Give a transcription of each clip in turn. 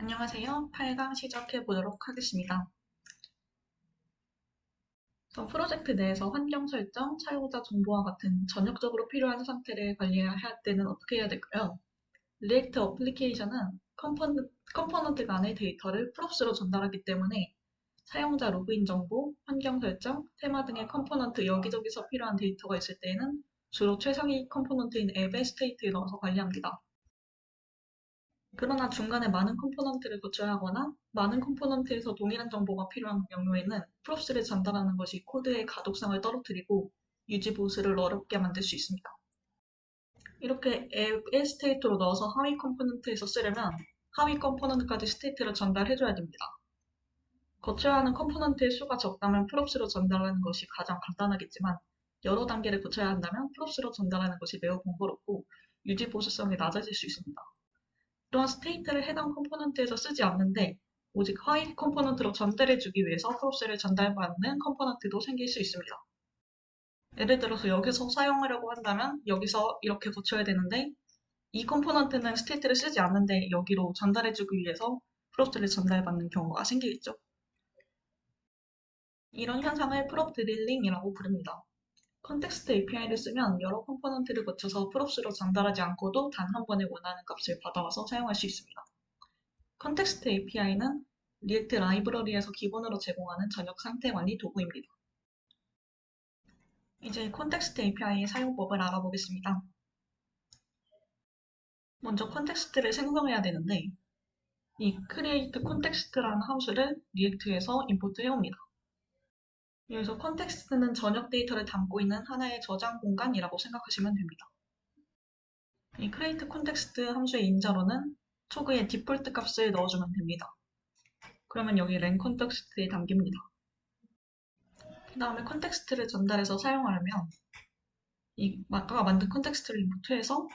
안녕하세요. 8강 시작해 보도록 하겠습니다. 프로젝트 내에서 환경 설정, 사용자 정보와 같은 전역적으로 필요한 상태를 관리해야 할 때는 어떻게 해야 될까요? 리액트 어플리케이션은 컴포넌트 간의 데이터를 프롭스로 전달하기 때문에 사용자 로그인 정보, 환경 설정, 테마 등의 컴포넌트 여기저기서 필요한 데이터가 있을 때에는 주로 최상위 컴포넌트인 앱의 스테이트에 넣어서 관리합니다. 그러나 중간에 많은 컴포넌트를 거쳐야 하거나 많은 컴포넌트에서 동일한 정보가 필요한 경우에는 프롭스를 전달하는 것이 코드의 가독성을 떨어뜨리고 유지 보수를 어렵게 만들 수 있습니다. 이렇게 앱의 스테이트로 넣어서 하위 컴포넌트에서 쓰려면 하위 컴포넌트까지 스테이트를 전달해줘야 됩니다. 거쳐야 하는 컴포넌트의 수가 적다면 프롭스로 전달하는 것이 가장 간단하겠지만 여러 단계를 거쳐야 한다면 프롭스로 전달하는 것이 매우 번거롭고 유지 보수성이 낮아질 수 있습니다. 또한 스테이트를 해당 컴포넌트에서 쓰지 않는데 오직 하위 컴포넌트로 전달해주기 위해서 프롭스를 전달받는 컴포넌트도 생길 수 있습니다. 예를 들어서 여기서 사용하려고 한다면 여기서 이렇게 고쳐야 되는데 이 컴포넌트는 스테이트를 쓰지 않는데 여기로 전달해주기 위해서 프롭스를 전달받는 경우가 생기겠죠. 이런 현상을 프롭 드릴링이라고 부릅니다. 컨텍스트 API를 쓰면 여러 컴포넌트를 거쳐서 프롭스로 전달하지 않고도 단 한 번에 원하는 값을 받아와서 사용할 수 있습니다. 컨텍스트 API는 리액트 라이브러리에서 기본으로 제공하는 전역 상태 관리 도구입니다. 이제 컨텍스트 API의 사용법을 알아보겠습니다. 먼저 컨텍스트를 생성해야 되는데 이 create context라는 함수를 리액트에서 임포트 해옵니다. 여기서 컨텍스트는 전역 데이터를 담고 있는 하나의 저장 공간이라고 생각하시면 됩니다. 이 create context 함수의 인자로는 초기에 디폴트 값을 넣어주면 됩니다. 그러면 여기 len 컨텍스트에 담깁니다. 그 다음에 컨텍스트를 전달해서 사용하려면 이 아까 만든 컨텍스트를 임포트해서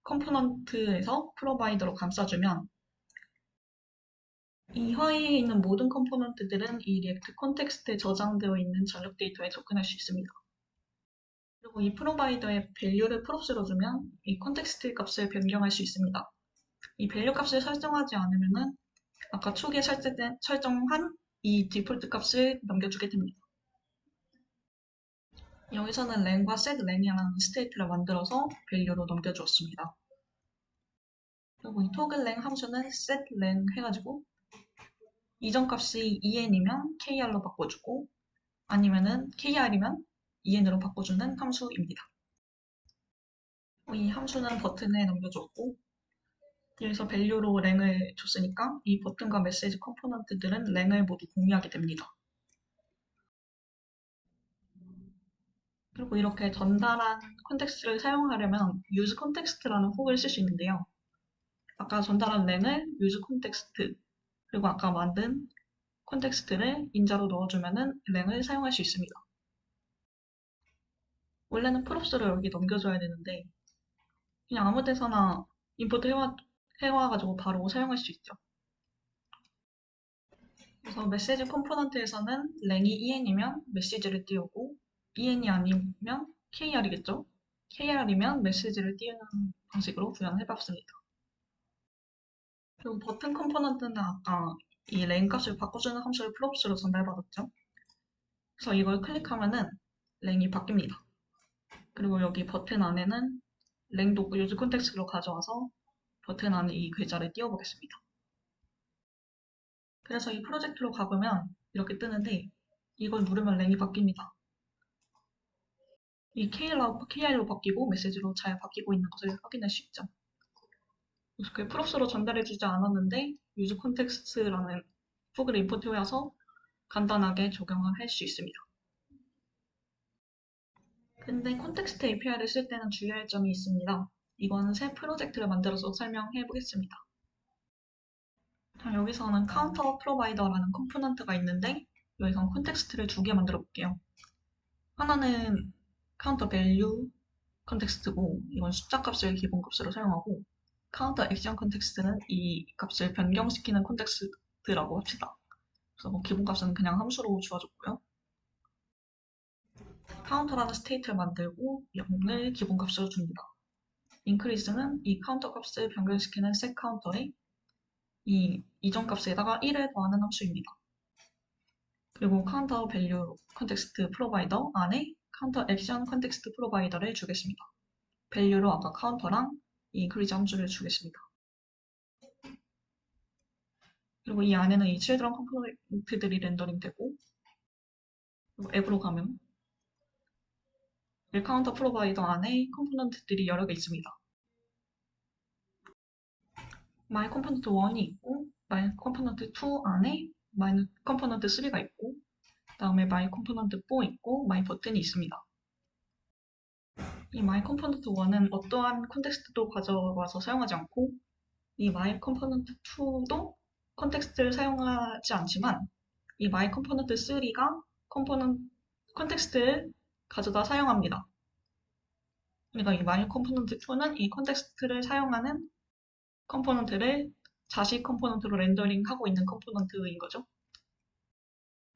컴포넌트에서 프로바이더로 감싸주면 이 하위에 있는 모든 컴포넌트들은 이 리액트 컨텍스트에 저장되어 있는 전역 데이터에 접근할 수 있습니다. 그리고 이 프로바이더의 밸류를 프롭스로 주면 이 컨텍스트 값을 변경할 수 있습니다. 이 밸류 값을 설정하지 않으면은 아까 초기에 설정한 이 디폴트 값을 넘겨주게 됩니다. 여기서는 len과 setlen이라는 스테이트를 만들어서 밸류로 넘겨주었습니다. 그리고 이 toggle 함수는 setlen 해가지고 이전 값이 en이면 kr로 바꿔주고 아니면은 kr이면 en으로 바꿔주는 함수입니다. 이 함수는 버튼에 넘겨줬고 여기서 value로 랭을 줬으니까 이 버튼과 메시지 컴포넌트들은 랭을 모두 공유하게 됩니다. 그리고 이렇게 전달한 컨텍스트를 사용하려면 use context라는 훅을 쓸 수 있는데요. 아까 전달한 랭을 use context 그리고 아까 만든 컨텍스트를 인자로 넣어주면은 랭을 사용할 수 있습니다. 원래는 프롭스를 여기 넘겨줘야 되는데 그냥 아무 데서나 임포트 해와가지고 바로 사용할 수 있죠. 그래서 메시지 컴포넌트에서는 랭이 en이면 메시지를 띄우고 en이 아니면 kr이겠죠. kr이면 메시지를 띄우는 방식으로 구현을 해봤습니다. 그리고 버튼 컴포넌트는 아까 이 랭 값을 바꿔주는 함수를 프롭스로 전달받았죠. 그래서 이걸 클릭하면은 랭이 바뀝니다. 그리고 여기 버튼 안에는 랭도 유즈 콘텍스트로 가져와서 버튼 안에 이 글자를 띄워보겠습니다. 그래서 이 프로젝트로 가보면 이렇게 뜨는데 이걸 누르면 랭이 바뀝니다. 이 KR로 바뀌고 메시지로 잘 바뀌고 있는 것을 확인할 수 있죠. 그래서 그 프롭스로 전달해주지 않았는데 유즈 콘텍스트라는 훅을 임포트해서 간단하게 적용을 할 수 있습니다. 근데 콘텍스트 API를 쓸 때는 주의할 점이 있습니다. 이거는 새 프로젝트를 만들어서 설명해 보겠습니다. 여기서는 카운터 프로바이더라는 컴포넌트가 있는데 여기서 콘텍스트를 두 개 만들어 볼게요. 하나는 카운터 밸류 컨텍스트고 이건 숫자 값을 기본 값으로 사용하고 카운터 액션 컨텍스트는 이 값을 변경시키는 컨텍스트라고 합시다. 그래서 뭐 기본 값은 그냥 함수로 주어졌고요. 카운터라는 스테이트를 만들고 0을 기본 값으로 줍니다. increase는 이 카운터 값을 변경시키는 set 카운터에 이 이전 값에다가 1을 더하는 함수입니다. 그리고 카운터 밸류 컨텍스트 프로바이더 안에 카운터 액션 컨텍스트 프로바이더를 주겠습니다. 밸류로 아까 카운터랑 이 인크리즈 함수를 주겠습니다. 그리고 이 안에는 이 children 컴포넌트들이 렌더링 되고, 그리고 앱으로 가면 이 카운터 프로바이더 안에 컴포넌트들이 여러 개 있습니다. my 컴포넌트 1이 있고, my 컴포넌트 2 안에 my 컴포넌트 3가 있고, 다음에 my 컴포넌트 4 있고, my 버튼이 있습니다. 이 my 컴포넌트 1은 어떠한 콘텍스트도 가져와서 사용하지 않고, 이 my 컴포넌트 2도 컨텍스트를 사용하지 않지만, 이 my 컴포넌트 3가 컨텍스트를 가져다 사용합니다. 그러니까 이 my 컴포넌트 2는 이 컨텍스트를 사용하는 컴포넌트를 자식 컴포넌트로 렌더링하고 있는 컴포넌트인 거죠.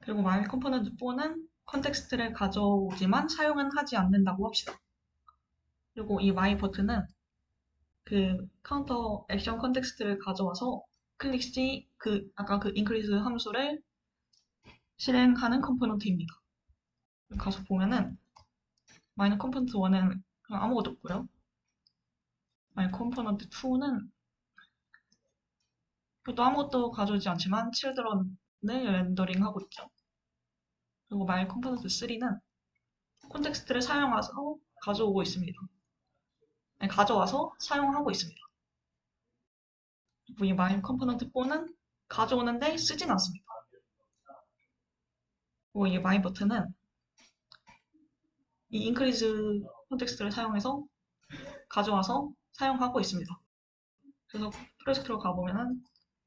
그리고 my 컴포넌트 4는 컨텍스트를 가져오지만 사용은 하지 않는다고 합시다. 그리고 이 my 버튼은 그 카운터 액션 컨텍스트를 가져와서 클릭 시 아까 그 increase 함수를 실행하는 컴포넌트입니다. 가서 보면은 my 컴포넌트 1은 그냥 아무것도 없고요. my 컴포넌트 2는 또 아무것도 가져오지 않지만 children을 렌더링하고 있죠. 그리고 my 컴포넌트 3는 콘텍스트를 사용해서 가져오고 있습니다. 아니, 가져와서 사용하고 있습니다. 그리고 이 my 컴포넌트 4는 가져오는데 쓰진 않습니다. 그리고 이 my 버튼은 이 increase 콘텍스트를 사용해서 가져와서 사용하고 있습니다. 그래서 프로젝트로 가보면은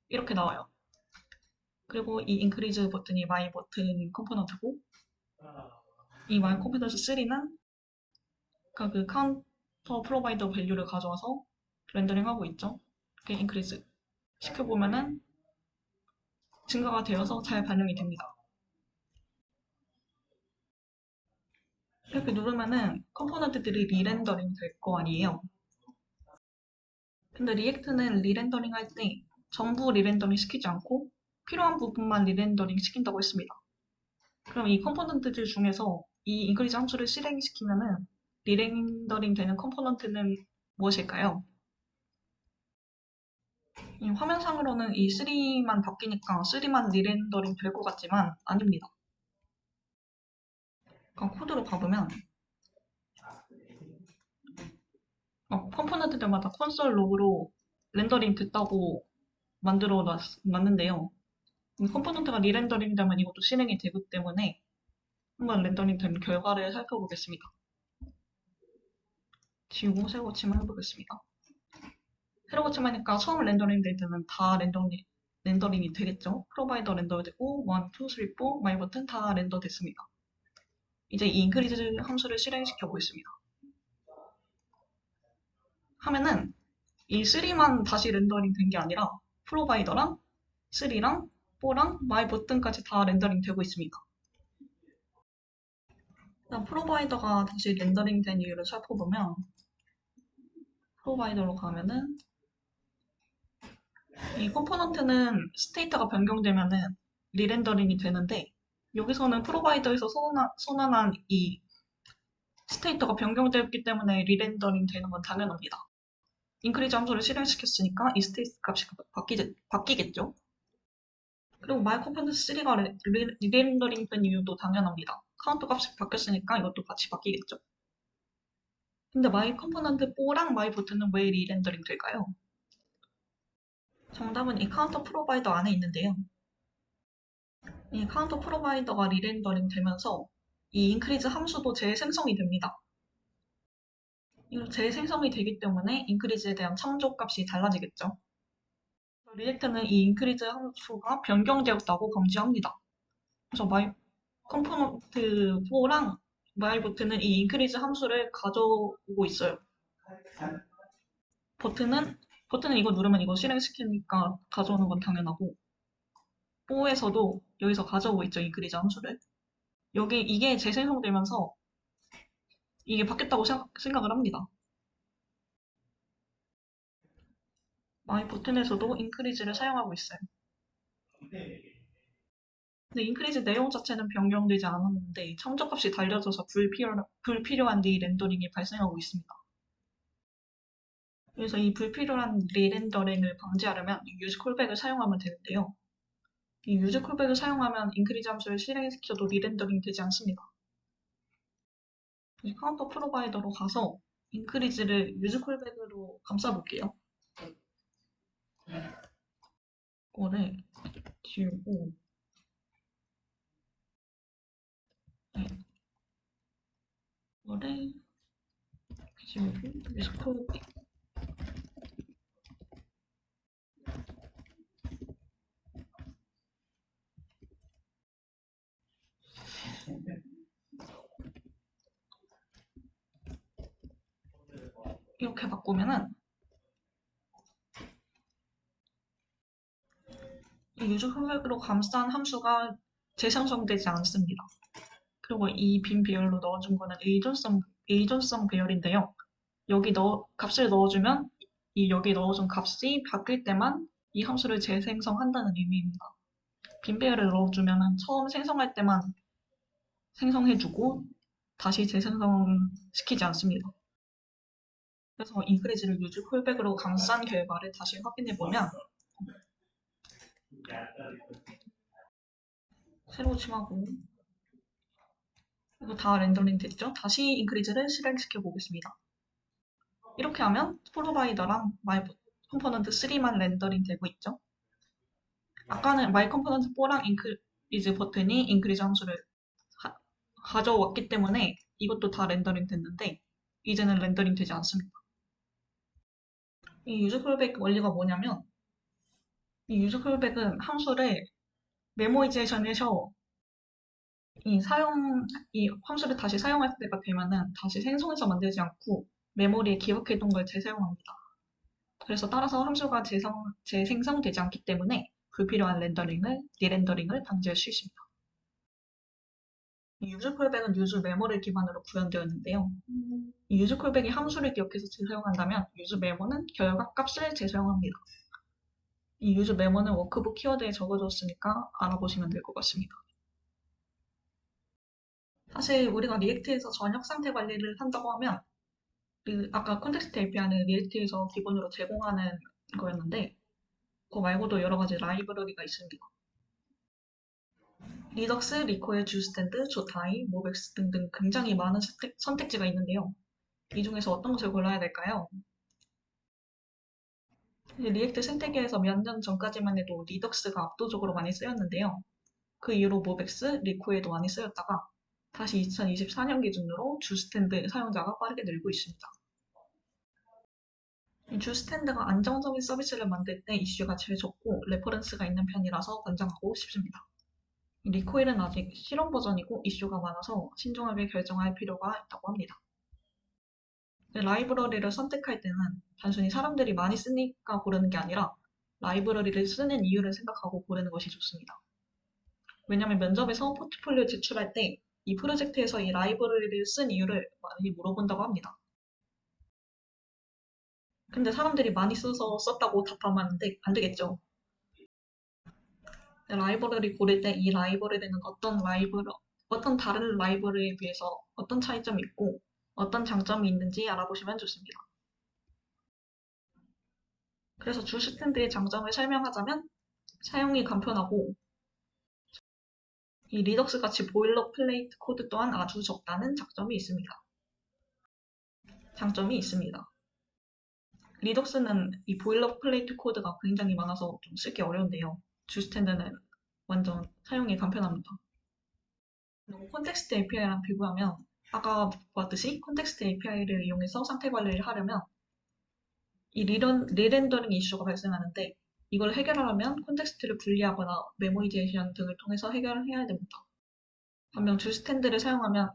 이렇게 나와요. 그리고 이 increase 버튼이 my 버튼 컴포넌트고, 이 my 컴포넌트 3는 그 카운터 프로바이더 밸류를 가져와서 렌더링하고 있죠. 이렇게 increase 시켜보면은 증가가 되어서 잘 반영이 됩니다. 이렇게 누르면은 컴포넌트들이 리렌더링 될 거 아니에요. 근데 리액트는 리렌더링 할 때 전부 리렌더링 시키지 않고 필요한 부분만 리렌더링 시킨다고 했습니다. 그럼 이 컴포넌트들 중에서 이 인크리즈 함수를 실행시키면은 리렌더링 되는 컴포넌트는 무엇일까요? 이 화면상으로는 이 3만 바뀌니까 3만 리렌더링 될 것 같지만 아닙니다. 그러니까 코드로 가보면 컴포넌트들마다 콘솔 로그로 렌더링 됐다고 만들어 놨는데요. 컴포넌트가 리렌더링 되면 이것도 실행이 되기 때문에 한번 렌더링 된 결과를 살펴보겠습니다. 지우고 새로 고침을 해보겠습니다. 새로 고침하니까 처음 렌더링 될 때는 다 렌더링이 되겠죠. 프로바이더 렌더 되고 1, 2, 3, 4, 마이 버튼 다 렌더 됐습니다. 이제 이 인크리즈 함수를 실행시켜 보겠습니다. 하면은 이 3만 다시 렌더링 된 게 아니라 프로바이더랑 3랑 4랑 마이 버튼까지 다 렌더링 되고 있습니다. 일단 프로바이더가 다시 렌더링 된 이유를 살펴보면 프로바이더로 가면은 이 컴포넌트는 스테이트가 변경되면은 리렌더링이 되는데 여기서는 프로바이더에서 선언한 이 스테이트가 변경되었기 때문에 리렌더링 되는 건 당연합니다. 인크리즈 함수를 실행시켰으니까 이 스테이트 값이 바뀌겠죠. 그리고 마이 컴포넌트 3가 리렌더링 된 이유도 당연합니다. 카운트 값이 바뀌었으니까 이것도 같이 바뀌겠죠. 근데 마이 컴포넌트 4랑 마이 버튼은 왜 리렌더링 될까요? 정답은 이 카운터 프로바이더 안에 있는데요. 이 카운터 프로바이더가 리렌더링 되면서 이 인크리즈 함수도 재생성이 됩니다. 재생성이 되기 때문에 인크리즈에 대한 참조 값이 달라지겠죠. 리액트는 이 인크리즈 함수가 변경되었다고 감지합니다. 그래서 마이 컴포넌트 4랑 마이 버튼은 이 인크리즈 함수를 가져오고 있어요. 버튼은 이거 누르면 이거 실행시키니까 가져오는 건 당연하고 4에서도 여기서 가져오고 있죠, 인크리즈 함수를. 이게 재생성되면서 이게 바뀌었다고 생각을 합니다. 마이버튼에서도 인크리즈를 사용하고 있어요. 근데 인크리즈 내용 자체는 변경되지 않았는데 참조값이 달려져서 불필요한 리렌더링이 발생하고 있습니다. 그래서 이 불필요한 리렌더링을 방지하려면 유즈 콜백을 사용하면 되는데요. 이 유즈 콜백을 사용하면 인크리즈 함수를 실행시켜도 리렌더링 되지 않습니다. 카운터 프로바이더로 가서 인크리즈를 유즈 콜백으로 감싸볼게요. 이거를 지우고, 네, 이거를 지우고 유즈 콜백. 이렇게 바꾸면은 이 유즈 콜백으로 감싼 함수가 재생성되지 않습니다. 그리고 이 빈 배열로 넣어준 거는 의존성 배열인데요. 여기 값을 넣어주면 여기 넣어준 값이 바뀔 때만 이 함수를 재생성한다는 의미입니다. 빈 배열을 넣어주면 처음 생성할 때만 생성해주고 다시 재생성시키지 않습니다. 그래서 인크리즈를 유즈 콜백으로 감싼 결과를 다시 확인해보면 새로 침하고 이거 다 렌더링 됐죠? 다시 인크리즈를 실행시켜 보겠습니다. 이렇게 하면 프로바이더랑 마이 컴포넌트 3만 렌더링 되고 있죠? 아까는 마이 컴포넌트 4랑 인크리즈 버튼이 인크리즈 함수를 가져왔기 때문에 이것도 다 렌더링 됐는데 이제는 렌더링 되지 않습니다. 이 유즈 콜백 원리가 뭐냐면 이 유즈 콜백은 함수를 메모이제이션에서 이 함수를 다시 사용할 때가 되면은 다시 생성해서 만들지 않고 메모리에 기억해둔 걸 재사용합니다. 그래서 따라서 함수가 재생성되지 않기 때문에 불필요한 리렌더링을 방지할 수 있습니다. 이 유즈 콜백은 유즈 메모를 기반으로 구현되었는데요. 이 유즈 콜백이 함수를 기억해서 재사용한다면 유즈 메모는 결과 값을 재사용합니다. 이 유즈 메모는 워크북 키워드에 적어줬으니까 알아보시면 될 것 같습니다. 사실 우리가 리액트에서 전역 상태 관리를 한다고 하면 아까 콘텍스트 API는 리액트에서 기본으로 제공하는 거였는데 그거 말고도 여러 가지 라이브러리가 있습니다. 리덕스, 리코엘, 주스탠드, 조타이, 모백스 등등 굉장히 많은 선택지가 있는데요. 이 중에서 어떤 것을 골라야 될까요? 리액트 생태계에서 몇 년 전까지만 해도 리덕스가 압도적으로 많이 쓰였는데요. 그 이후로 모백스, 리코엘도 많이 쓰였다가 다시 2024년 기준으로 주스탠드 사용자가 빠르게 늘고 있습니다. 이 주스탠드가 안정적인 서비스를 만들 때 이슈가 제일 적고 레퍼런스가 있는 편이라서 권장하고 싶습니다. 리코일은 아직 실험 버전이고 이슈가 많아서 신중하게 결정할 필요가 있다고 합니다. 라이브러리를 선택할 때는 단순히 사람들이 많이 쓰니까 고르는 게 아니라 라이브러리를 쓰는 이유를 생각하고 고르는 것이 좋습니다. 왜냐하면 면접에서 포트폴리오 제출할 때 이 프로젝트에서 이 라이브러리를 쓴 이유를 많이 물어본다고 합니다. 근데 사람들이 많이 써서 썼다고 답하면 안 되겠죠. 라이브러리 고를 때 이 라이브러리는 어떤 다른 라이브러리에 비해서 어떤 차이점이 있고 어떤 장점이 있는지 알아보시면 좋습니다. 그래서 주스탠드의 장점을 설명하자면 사용이 간편하고 이 리덕스 같이 보일러플레이트 코드 또한 아주 적다는 장점이 있습니다. 리덕스는 이 보일러플레이트 코드가 굉장히 많아서 좀 쓰기 어려운데요. 주스탠드는 완전 사용이 간편합니다. 콘텍스트 API랑 비교하면 아까 봤듯이 콘텍스트 API를 이용해서 상태 관리를 하려면 이 리렌더링 이슈가 발생하는데 이걸 해결하려면 콘텍스트를 분리하거나 메모이제이션 등을 통해서 해결을 해야 됩니다. 반면 주스탠드를 사용하면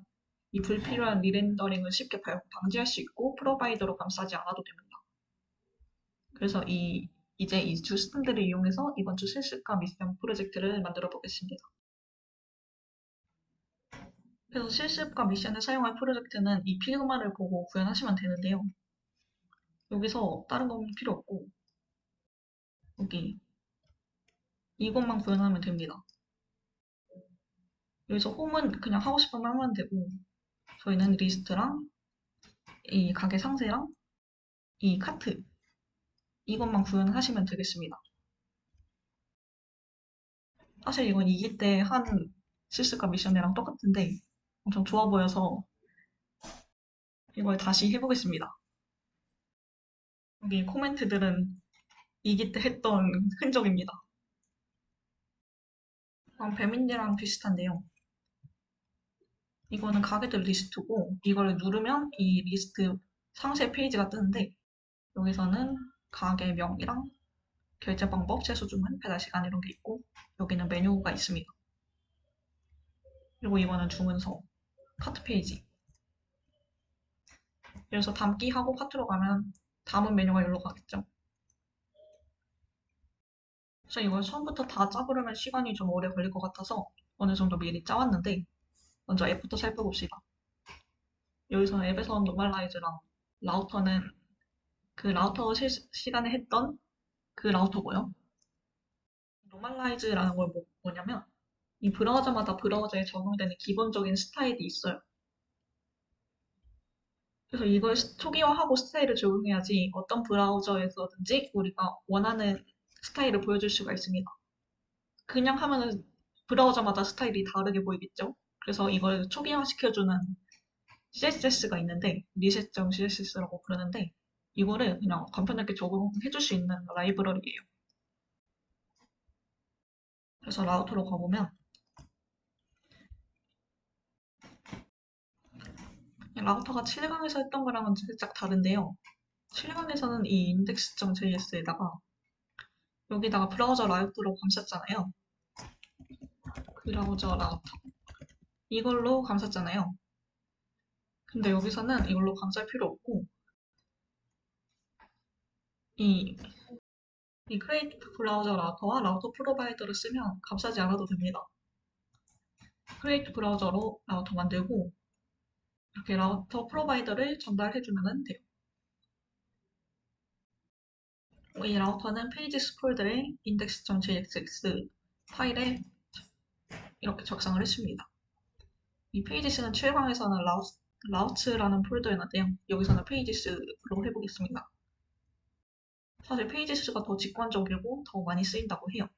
이 불필요한 리렌더링을 쉽게 방지할 수 있고 프로바이더로 감싸지 않아도 됩니다. 그래서 이제 이 주스탠드를 이용해서 이번 주 실습과 미션 프로젝트를 만들어 보겠습니다. 그래서 실습과 미션을 사용할 프로젝트는 이 피그마를 보고 구현하시면 되는데요. 여기서 다른 건 필요 없고 여기 이것만 구현하면 됩니다. 여기서 홈은 그냥 하고 싶은 말 하면 되고 저희는 리스트랑 이 가게 상세랑 이 카트 이것만 구현하시면 되겠습니다. 사실 이건 2기 때 한 실습과 미션이랑 똑같은데 엄청 좋아 보여서 이걸 다시 해보겠습니다. 여기 코멘트들은 2기 때 했던 흔적입니다. 배민이랑 비슷한데요. 이거는 가게들 리스트고 이걸 누르면 이 리스트 상세 페이지가 뜨는데 여기서는 가게명이랑 결제 방법, 최소 주문, 배달 시간 이런 게 있고 여기는 메뉴가 있습니다. 그리고 이거는 주문서, 카트 페이지. 그래서 담기 하고 카트로 가면 담은 메뉴가 여기로 가겠죠. 그래서 이걸 처음부터 다 짜보려면 시간이 좀 오래 걸릴 것 같아서 어느 정도 미리 짜왔는데 먼저 앱부터 살펴봅시다. 여기서 앱에서 노멀라이즈랑 라우터는 그 라우터 시간에 했던 그 라우터고요. 노멀라이즈라는 걸 뭐냐면 이 브라우저마다 브라우저에 적용되는 기본적인 스타일이 있어요. 그래서 이걸 초기화하고 스타일을 적용해야지 어떤 브라우저에서든지 우리가 원하는 스타일을 보여줄 수가 있습니다. 그냥 하면은 브라우저마다 스타일이 다르게 보이겠죠? 그래서 이걸 초기화시켜주는 CSS가 있는데 reset.css라고 부르는데 이거를 그냥 간편하게 적용해줄 수 있는 라이브러리예요. 그래서 라우터로 가보면 라우터가 7강에서 했던 거랑은 살짝 다른데요. 7강에서는 이 index.js에다가 여기다가 브라우저 라우터로 감쌌잖아요. 브라우저 라우터 이걸로 감쌌잖아요. 근데 여기서는 이걸로 감쌀 필요 없고 이, 이 create 브라우저 라우터와 라우터 프로바이더를 쓰면 감싸지 않아도 됩니다. create 브라우저로 라우터 만들고 이렇게 라우터 프로바이더를 전달해주면 돼요. 이 라우터는 페이지스 폴더에 index.jsx 파일에 이렇게 적상을 했습니다. 이 페이지스는 7강에서는 라우츠라는 폴더였는데요. 여기서는 페이지스로 해보겠습니다. 사실 페이지스가 더 직관적이고 더 많이 쓰인다고 해요.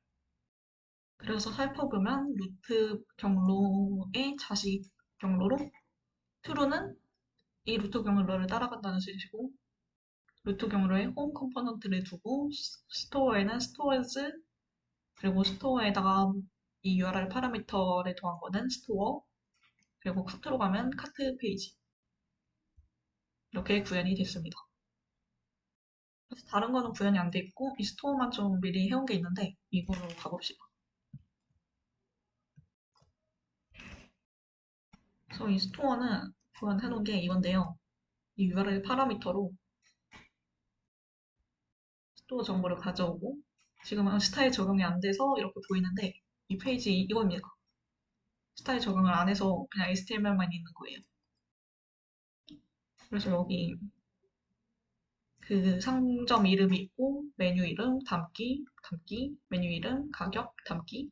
그래서 살펴보면 루트 경로의 자식 경로로 true는 이 루트 경로를 따라간다는 뜻이고 루트 경로에 홈 컴포넌트를 두고 스토어에는 스토어즈 그리고 스토어에다가 이 URL 파라미터를 더한 거는 스토어 그리고 카트로 가면 카트 페이지 이렇게 구현이 됐습니다. 그래서 다른 거는 구현이 안 돼 있고 이 스토어만 좀 미리 해온 게 있는데 이걸로 가봅시다. 그래서 이 스토어는 구현해놓은 게 이건데요. 이 URL 파라미터로 스토어 정보를 가져오고 지금은 스타일 적용이 안 돼서 이렇게 보이는데 이 페이지 이겁니다. 스타일 적용을 안 해서 그냥 HTML만 있는 거예요. 그래서 여기 그 상점 이름이 있고 메뉴 이름, 담기, 메뉴 이름, 가격, 담기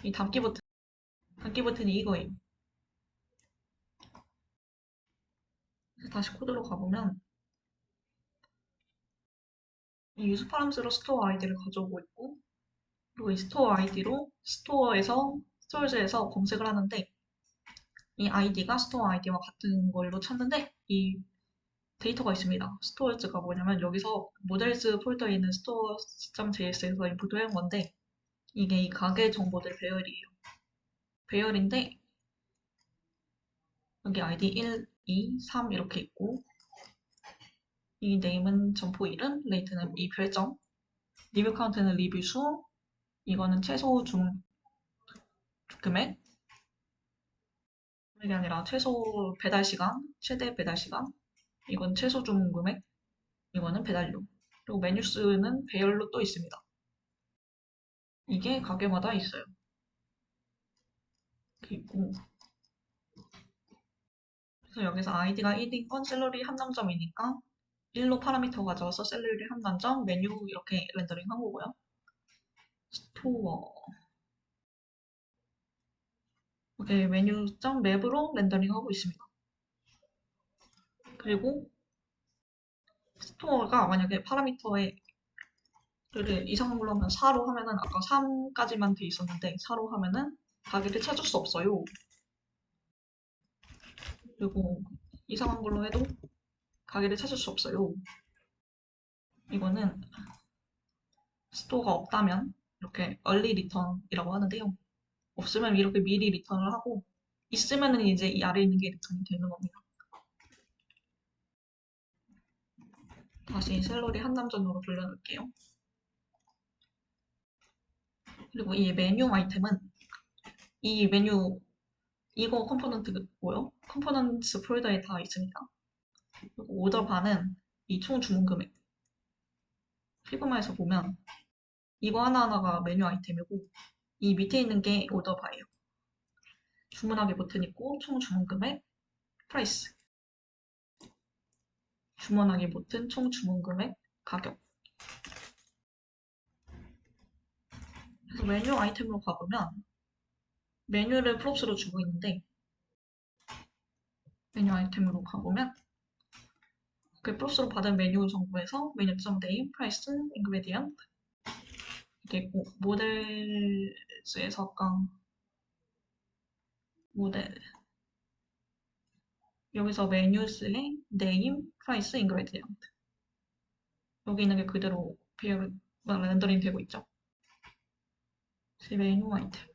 이 담기 버튼이 이거예요. 다시 코드로 가보면 이 유즈 파람스로 스토어 아이디를 가져오고 있고 그리고 이 스토어 아이디로 스토어즈에서 검색을 하는데 이 아이디가 스토어 아이디와 같은 걸로 찾는데 이 데이터가 있습니다. 스토어즈가 뭐냐면 여기서 모델즈 폴더에 있는 스토어.js에서 인풋을 한 건데 이게 이 가게 정보들 배열이에요. 배열인데 여기 아이디 1, 2, 3 이렇게 있고 이 네임은 점포 이름, 레이트는 이 별점, 리뷰 카운트는 리뷰 수, 이거는 최소 금액, 금액이 아니라 최소 배달 시간, 최대 배달 시간, 이건 최소 주문 금액, 이거는 배달료. 그리고 메뉴 수는 배열로 또 있습니다. 이게 가게마다 있어요. 그리고 그래서 여기서 아이디가 1인 건 샐러리 함량점이니까 1로 파라미터 가져와서 샐러리 함량점, 메뉴 이렇게 렌더링 한 거고요. 스토어. 이렇게 메뉴.맵으로 렌더링하고 있습니다. 그리고 스토어가 만약에 파라미터에 이상한 걸로 하면 4로 하면은 아까 3까지만 돼 있었는데 4로 하면은 가게를 찾을 수 없어요. 그리고 이상한 걸로 해도 가게를 찾을 수 없어요. 이거는 스토어가 없다면 이렇게 early return이라고 하는데요. 없으면 이렇게 미리 리턴을 하고 있으면은 이제 이 아래에 있는 게 리턴이 되는 겁니다. 다시 샐러리 한남전으로 돌려놓을게요. 그리고 이 메뉴 아이템은 이 메뉴 이거 컴포넌트고요. 컴포넌트 폴더에 다 있습니다. 그리고 오더 바는 이 총 주문 금액. 피그마에서 보면 이거 하나하나가 메뉴 아이템이고 이 밑에 있는 게 오더 바예요. 주문하기 버튼 있고 총 주문 금액, 프라이스. 주문하기 버튼, 총 주문 금액, 가격. 그래서 메뉴 아이템으로 가보면 메뉴를 프롭스로 주고 있는데 메뉴 아이템으로 가보면 그 프롭스로 받은 메뉴 정보에서 메뉴점 네임, 프라이스, 인그레디언트 이게 있고 모델스에서 아까 모델 여기서 메뉴스의 네임, 프라이스, 인그레디언트 여기 있는 게 그대로 렌더링 되고 있죠. 메뉴 아이템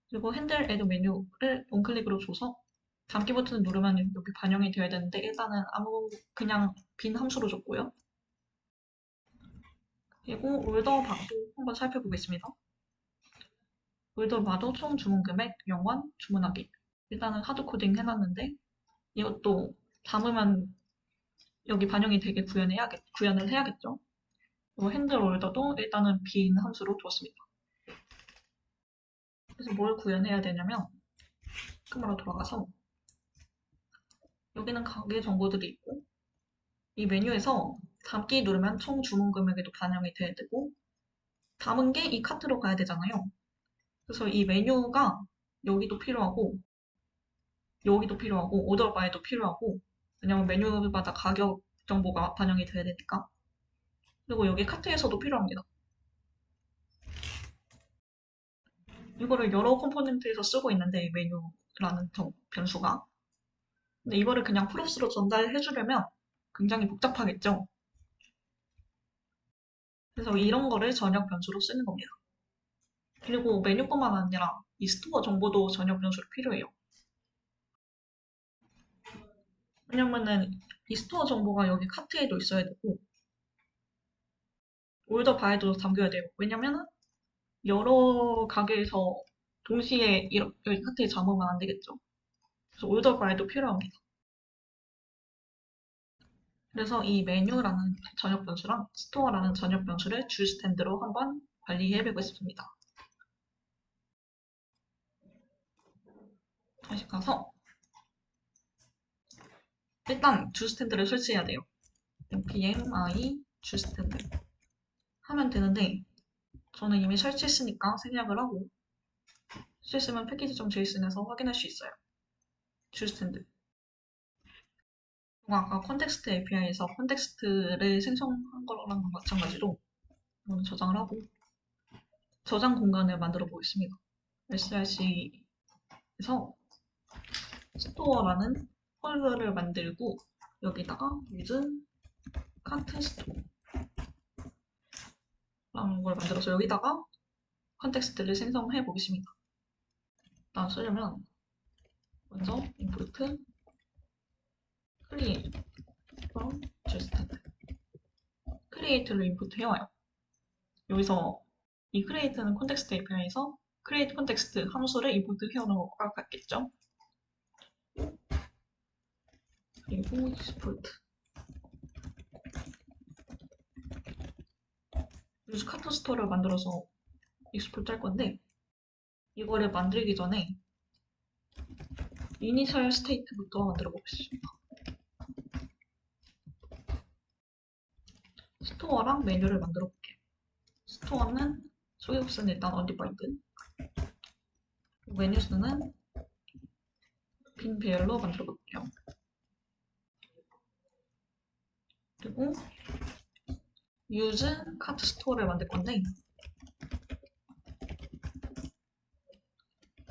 그리고 핸들 애드 메뉴를 원클릭으로 줘서 담기 버튼을 누르면 여기 반영이 되어야 되는데 일단은 그냥 빈 함수로 줬고요. 그리고 올더 바도 한번 살펴보겠습니다. 올더 바도 총 주문 금액 0원 주문하기. 일단은 하드 코딩 해놨는데 이것도 담으면 여기 반영이 되게 구현을 해야겠죠. 그리고 핸들 올더도 일단은 빈 함수로 두었습니다. 그래서 뭘 구현해야 되냐면 스크마로 돌아가서 여기는 가게 정보들이 있고 이 메뉴에서 담기 누르면 총 주문 금액에도 반영이 돼야 되고 담은 게 이 카트로 가야 되잖아요. 그래서 이 메뉴가 여기도 필요하고 여기도 필요하고 오더 바에도 필요하고 왜냐면 메뉴마다 가격 정보가 반영이 돼야 되니까 그리고 여기 카트에서도 필요합니다. 이거를 여러 컴포넌트에서 쓰고 있는데 이 메뉴라는 변수가 근데 이거를 그냥 프롭스로 전달해 주려면 굉장히 복잡하겠죠. 그래서 이런 거를 전역 변수로 쓰는 겁니다. 그리고 메뉴뿐만 아니라 이 스토어 정보도 전역 변수로 필요해요. 왜냐면은 이 스토어 정보가 여기 카트에도 있어야 되고 올더 바에도 담겨야 돼요. 왜냐면은 여러 가게에서 동시에 여기 카트에 잡으면 안 되겠죠. 그래서 올더 바에도 필요합니다. 그래서 이 메뉴라는 전역 변수랑 스토어라는 전역 변수를 주 스탠드로 한번 관리해 보겠습니다. 다시 가서 일단 주 스탠드를 설치해야 돼요. npm i 주 스탠드 하면 되는데 저는 이미 설치했으니까 생략을 하고 설치했으면 패키지.json에서 확인할 수 있어요. 주 스탠드 아까 컨텍스트 API에서 컨텍스트를 생성한 거랑 마찬가지로 이거는 저장을 하고 저장 공간을 만들어 보겠습니다. src에서 스토어라는 폴더를 만들고 여기다가 use cart store 라는 걸 만들어서 여기다가 컨텍스트를 생성해 보겠습니다. 일단 쓰려면 먼저 import create from justand create를 인풋 해와요. 여기서 이 create는 컨텍스트 API에서 create context 함수를 인풋 해오는 것과 같겠죠. 그리고 export use cart store를 만들어서 export 할 건데 이거를 만들기 전에 이니셜 스테이트부터 만들어 보겠습니다. 스토어랑 메뉴를 만들어 볼게요. 스토어는 소개국수는 일단 언디바이드, 메뉴스는 빈 배열로 만들어 볼게요. 그리고 use 카트 스토어를 만들 건데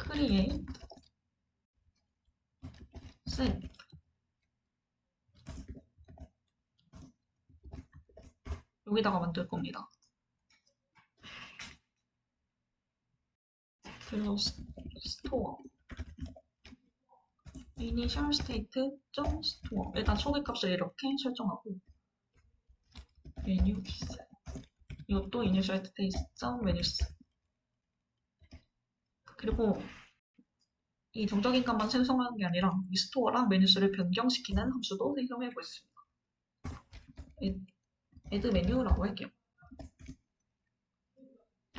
create set 여기다가 만들 겁니다. 그래서 스토어 initial state store 일단 초기값을 이렇게 설정하고 menus 이것도 initial state menus 그리고 이 정적인 값만 생성하는 게 아니라 이 스토어랑 메뉴스를 변경시키는 함수도 생성해 보겠습니다. add 메뉴라고 할게요.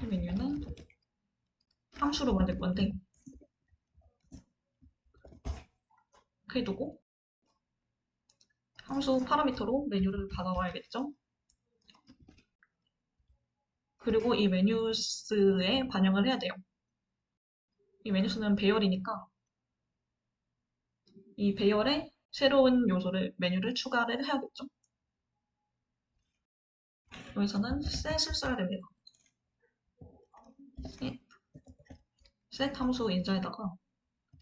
이 메뉴는 함수로 만들 건데 그래 두고 함수 파라미터로 메뉴를 받아와야겠죠? 그리고 이 메뉴스에 반영을 해야 돼요. 이 메뉴스는 배열이니까 이 배열에 새로운 요소를 메뉴를 추가를 해야겠죠. 여기서는 set을 써야 됩니다. set 함수 인자에다가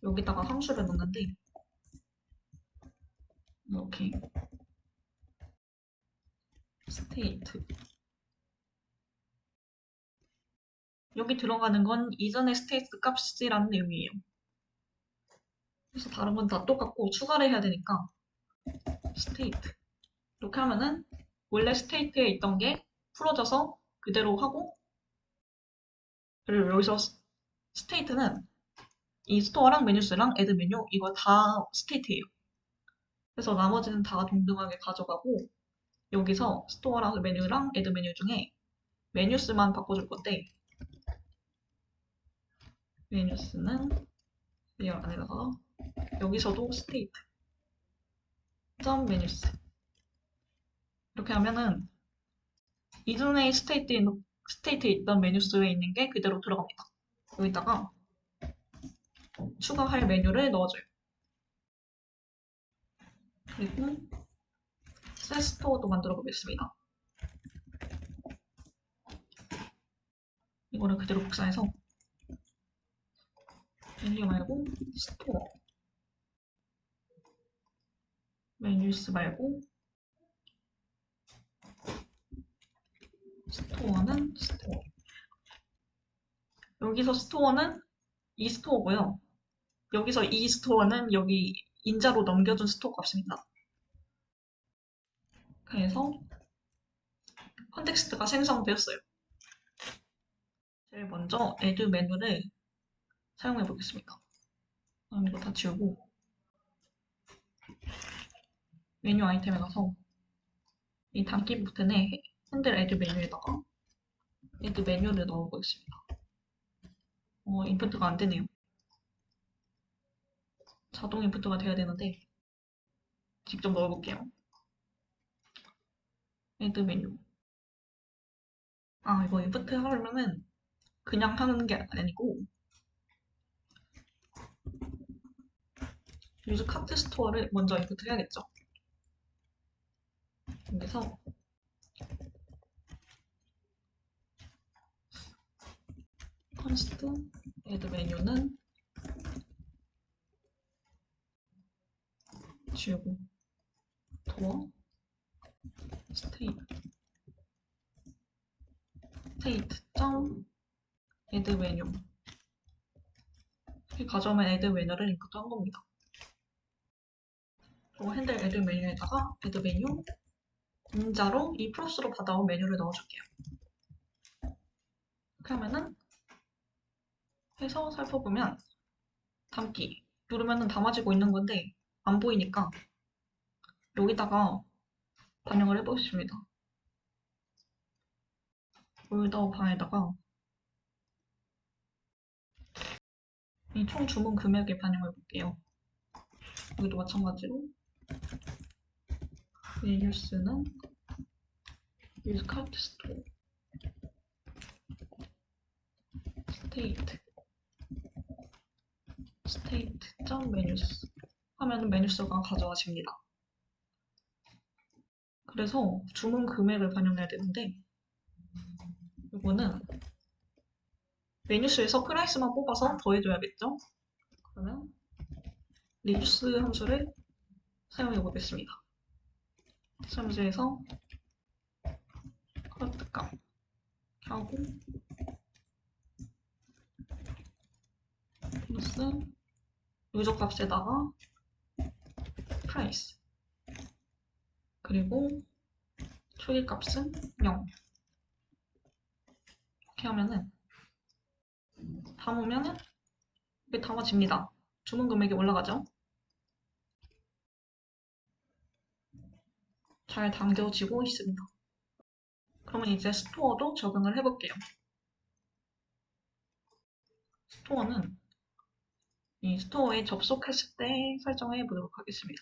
여기다가 함수를 넣는데 이렇게 state 여기 들어가는 건 이전의 state 값이라는 의미예요. 그래서 다른 건 다 똑같고 추가를 해야 되니까 state 이렇게 하면은 원래 state에 있던 게 풀어져서 그대로 하고 그리고 여기서 state는 이 스토어랑 메뉴스랑 애드 메뉴 이거 다 state예요. 그래서 나머지는 다 동등하게 가져가고 여기서 스토어랑 메뉴랑 애드 메뉴 중에 메뉴스만 바꿔줄 건데 메뉴스는 이 안에다가 여기서도 state 점 메뉴스 이렇게 하면은 이전에 스테이트에 있던 메뉴스에 있는 게 그대로 들어갑니다. 여기다가 추가할 메뉴를 넣어줘요. 그리고 셋스토어도 만들어 보겠습니다. 이거를 그대로 복사해서 메뉴 말고 스토어 메뉴스 말고 스토어는 스토어 여기서 스토어는 이 스토어고요. 여기서 이 스토어는 여기 인자로 넘겨준 스토어 값입니다. 그래서 컨텍스트가 생성되었어요. 제일 먼저 add 메뉴를 사용해 보겠습니다. 이거 다 지우고 메뉴 아이템에 가서 이 단기 버튼에 핸들 add 메뉴에다가 add 메뉴를 넣어보겠습니다. 인프트가 안 되네요. 자동 인프트가 돼야 되는데 직접 넣어볼게요. add 메뉴. 이거 인프트 하려면은 그냥 하는 게 아니고 use 카트 스토어를 먼저 인프트 해야겠죠. 여기서 const add 메뉴는 지우고 door state 점 add 메뉴 이렇게 가져오면 add 메뉴를 인프트 한 겁니다. 그리고 핸들 add 메뉴에다가 add 메뉴 인자로 이 프로스로 받아온 메뉴를 넣어줄게요. 이렇게 하면은 해서 살펴보면 담기 누르면은 담아지고 있는 건데 안 보이니까 여기다가 반영을 해보겠습니다. 폴더 방에다가 이 총 주문 금액에 반영해 볼게요. 여기도 마찬가지로 메뉴스는 use cart store state.menus 하면 메뉴수가 가져와집니다. 그래서 주문 금액을 반영해야 되는데 이거는 메뉴수에서 프라이스만 뽑아서 더해줘야겠죠? 그러면 reduce 함수를 사용해 보겠습니다. 함수에서 커트 값 하고 플러스 유저 값에다가 price 그리고 초기 값은 0 이렇게 하면은 담으면은 이게 담아집니다. 주문 금액이 올라가죠? 잘 담겨지고 있습니다. 그러면 이제 스토어도 적용을 해볼게요. 스토어는 이 스토어에 접속했을 때 설정해 보도록 하겠습니다.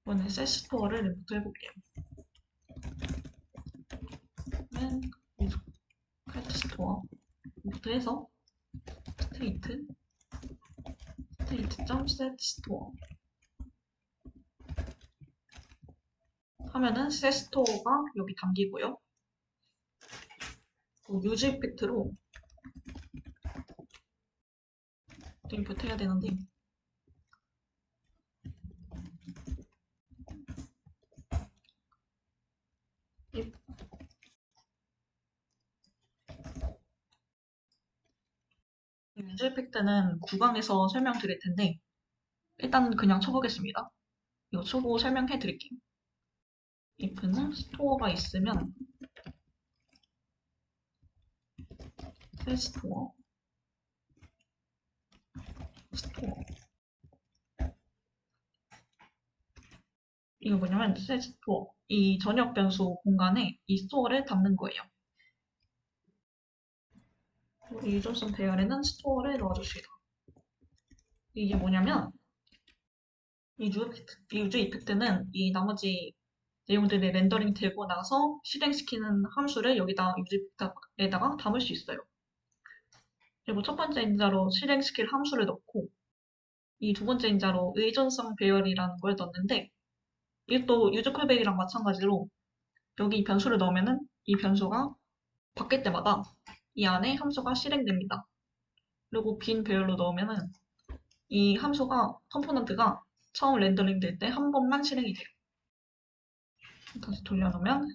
이번에 셋 스토어를 리부트 해볼게요. 맨 칼트 스토어 리부트 해서 state.set store 하면은 셋 스토어가 여기 담기고요. 유즈 이펙트로 인풋 해야 되는데 유즈 이펙트는 구강에서 설명드릴 텐데 일단 그냥 쳐보겠습니다. 이거 초보 설명해 드릴게요. if는 스토어가 있으면 새 스토어 이거 뭐냐면 새 스토어 이 전역 변수 공간에 이 스토어를 담는 거예요. 이 유저성 배열에는 스토어를 넣어줍시다. 이게 뭐냐면 이 유즈 이펙트는 이 나머지 내용들이 렌더링 되고 나서 실행시키는 함수를 여기다 유즈 이펙트에다가 담을 수 있어요. 그리고 첫 번째 인자로 실행시킬 함수를 넣고 이 두 번째 인자로 의존성 배열이라는 걸 넣는데 이것도 유즈 콜백이랑 마찬가지로 여기 변수를 넣으면은 이 변수가 바뀔 때마다 이 안에 함수가 실행됩니다. 그리고 빈 배열로 넣으면은 이 함수가 컴포넌트가 처음 렌더링 될 때 한 번만 실행이 돼요. 다시 돌려놓으면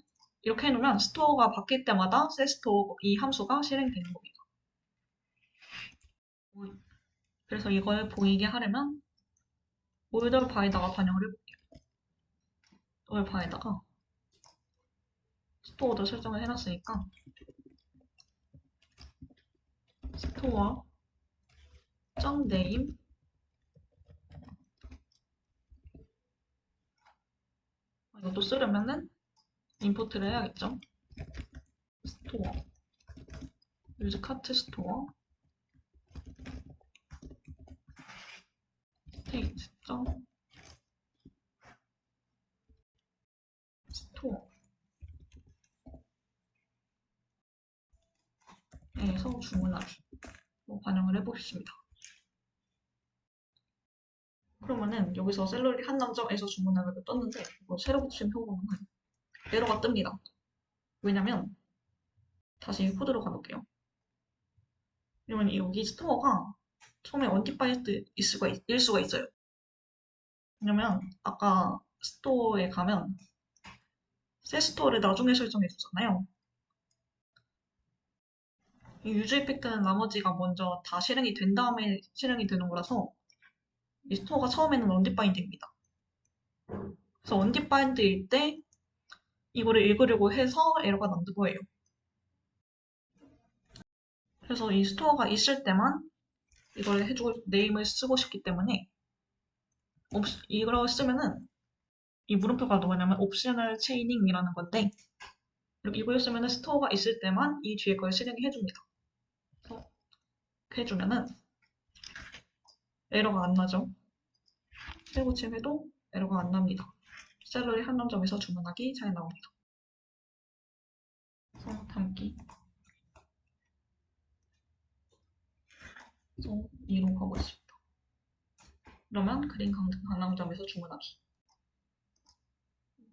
이렇게 해놓으면 스토어가 바뀔 때마다 setStore 이 함수가 실행되는 겁니다. 그래서 이걸 보이게 하려면 order by에다가 반영을 해볼게요. order by에다가 스토어도 설정을 해놨으니까 store.name 이것도 쓰려면은 임포트를 해야겠죠. store use cart store state store 에서 주문하기 반영을 해보겠습니다. 그러면은 여기서 샐러리 한남점에서 주문하기가 떴는데 이거 새로 붙인 표보면 에러가 뜹니다. 왜냐면 다시 코드로 가볼게요. 왜냐면 여기 스토어가 처음에 언디파이드 일 수가 있어요. 왜냐면 아까 스토어에 가면 새 스토어를 나중에 설정해 주잖아요. 이 유즈 이펙트는 나머지가 먼저 다 실행이 된 다음에 실행이 되는 거라서 이 스토어가 처음에는 언디파인드입니다. 그래서 언디파인드일 때 이거를 읽으려고 해서 에러가 나는 거예요. 그래서 이 스토어가 있을 때만 이걸 해주고 네임을 쓰고 싶기 때문에 이걸 쓰면은 이 물음표가 뭐냐면 옵셔널 체이닝이라는 건데 이걸 쓰면은 스토어가 있을 때만 이 뒤에 걸 실행해 줍니다. 그래서 이렇게 해주면은 에러가 안 나죠. 새고침해도 에러가 안 납니다. 샐러리 한남점에서 주문하기 잘 나옵니다. 그래서 담기 그래서 2로 가보겠습니다. 그러면 그린 강남점에서 주문하기.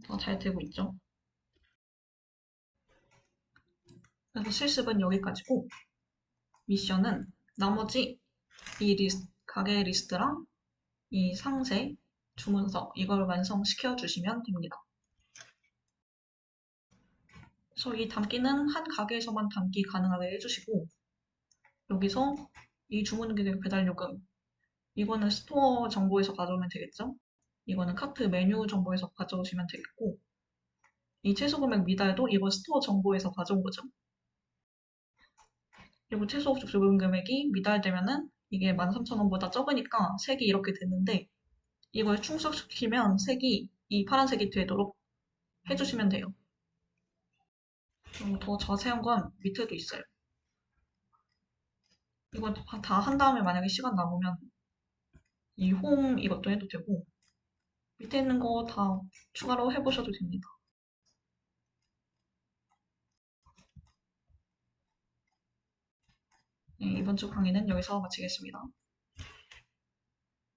다 잘 되고 있죠? 그래서 실습은 여기까지고, 미션은 나머지 이 가게 리스트랑 이 상세, 주문서 이걸 완성시켜 주시면 됩니다. 그래서 이 담기는 한 가게에서만 담기 가능하게 해주시고, 여기서 이 주문기계 배달 요금, 이거는 스토어 정보에서 가져오면 되겠죠? 이거는 카트 메뉴 정보에서 가져오시면 되겠고, 이 최소 금액 미달도 이거 스토어 정보에서 가져온 거죠. 그리고 최소 요금 금액이 미달되면은 이게 13,000원보다 적으니까 색이 이렇게 됐는데, 이걸 충족시키면 색이 이 파란색이 되도록 해주시면 돼요. 그리고 더 자세한 건 밑에도 있어요. 이거 다 한 다음에 만약에 시간 남으면 이 홈 이것도 해도 되고, 밑에 있는 거 다 추가로 해보셔도 됩니다. 네, 이번 주 강의는 여기서 마치겠습니다.